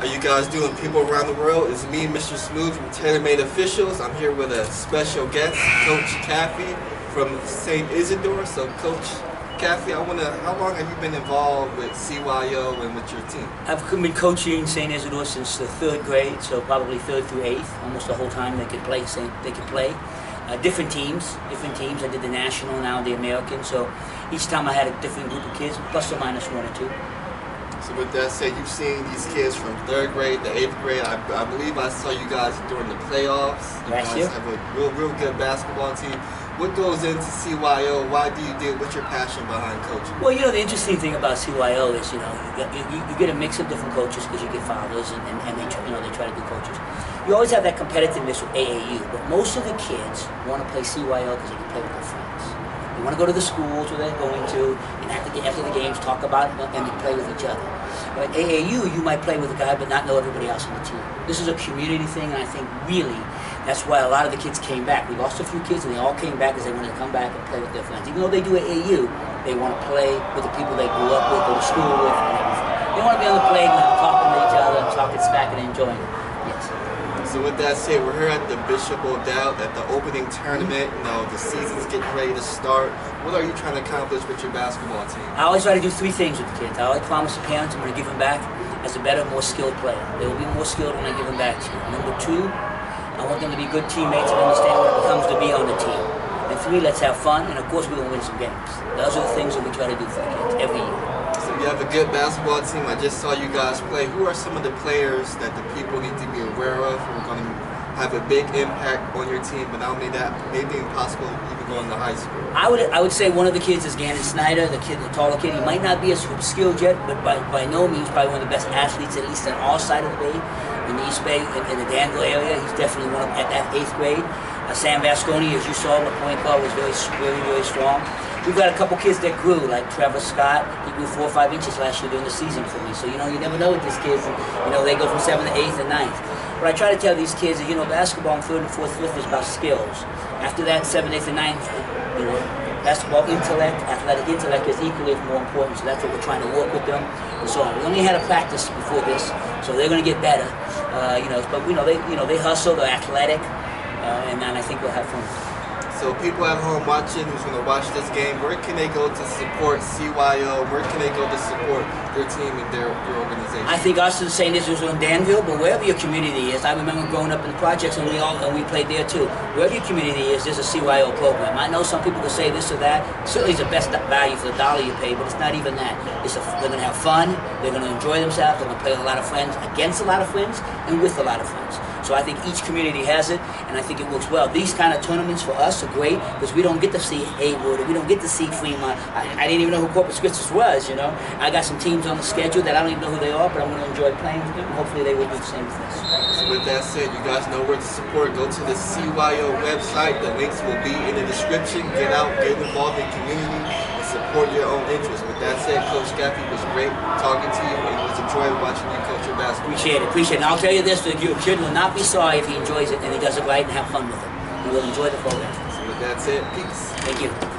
How you guys doing, people around the world? It's me, Mr. Smooth from Tailor Officials. I'm here with a special guest, Coach Caffey from St. Isidore. So, Coach Caffey, how long have you been involved with CYO and with your team? I've been coaching St. Isidore since the 3rd grade, so probably 3rd through 8th, almost the whole time they could play. Different teams. I did the national, now the American. So each time I had a different group of kids, plus or minus 1 or 2. So with that said, you've seen these kids from 3rd grade to 8th grade. I believe I saw you guys during the playoffs. You guys have a real good basketball team. What goes into CYO? Why do you do it? What's your passion behind coaching? Well, the interesting thing about CYO is, you get a mix of different coaches because you get fathers and they try to be coaches. You always have that competitiveness with AAU, but most of the kids want to play CYO because they can play with their friends. They want to go to the schools where they're going to, and after the games, talk about it and play with each other. But AAU, you might play with a guy but not know everybody else on the team. This is a community thing, and I think really that's why a lot of the kids came back. We lost a few kids, and they all came back because they wanted to come back and play with their friends. Even though they do AAU, they want to play with the people they grew up with, go to school with, and everything. They want to be on the playground, talking to each other, talking smack and enjoying it. Yes. So with that said, we're here at the Bishop O'Dowd at the opening tournament. The season's getting ready to start. What are you trying to accomplish with your basketball team? I always try to do 3 things with the kids. I always promise the parents I'm going to give them back as a better, more skilled player. They will be more skilled when I give them back to you. Number 2, I want them to be good teammates and understand what it becomes to be on the team. And 3, let's have fun, and of course we're going to win some games. Those are the things that we try to do for the kids every year. So you have a good basketball team. I just saw you guys play. Who are some of the players that the people need to be aware of who are going to have a big impact on your team, but not only that, maybe impossible even going to high school? I would say one of the kids is Gannon Snyder, the taller kid. He might not be as skilled yet, but by no means probably one of the best athletes, at least on our side of the Bay, in the East Bay, in the Danville area. He's definitely one of at that 8th grade. Sam Vasconi, as you saw, the point guard was very strong. We've got a couple kids that grew, like Trevor Scott. He grew 4 or 5 inches last year during the season for me. So you never know with these kids. They go from 7th to 8th and 9th. But I try to tell these kids that basketball in 3rd and 4th, 5th is about skills. After that, 7th, 8th, and 9th, basketball intellect, athletic intellect is equally if more important. So that's what we're trying to work with them and so on. We only had a practice before this, so they're going to get better. But they hustle, they're athletic, and I think we'll have fun. So people at home watching who's going to watch this game, where can they go to support CYO? Where can they go to support their team and your organization? I think us in St. Isidore in Danville, but wherever your community is. I remember growing up in the projects and we played there too. Wherever your community is, there's a CYO program. I know some people can say this or that. Certainly it's the best value for the dollar you pay, but it's not even that. They're going to have fun, they're going to enjoy themselves, they're going to play with a lot of friends, against a lot of friends, and with a lot of friends. So I think each community has it, and I think it works well. These kind of tournaments for us are great because we don't get to see Hayward, or we don't get to see Fremont. I didn't even know who Corpus Christi was, I got some teams on the schedule that I don't even know who they are, but I'm going to enjoy playing with them. Hopefully they will do the same with us. So with that said, you guys know where to support. Go to the CYO website. The links will be in the description. Get out, get involved in community, and support your own interests. With that said, Coach Caffey, was great talking to you, and it was enjoyable watching you coach your basketball. Appreciate it. And I'll tell you this, that your kid will not be sorry if he enjoys it and he does it right and have fun with it. He will enjoy the program. So with that said, peace. Thank you.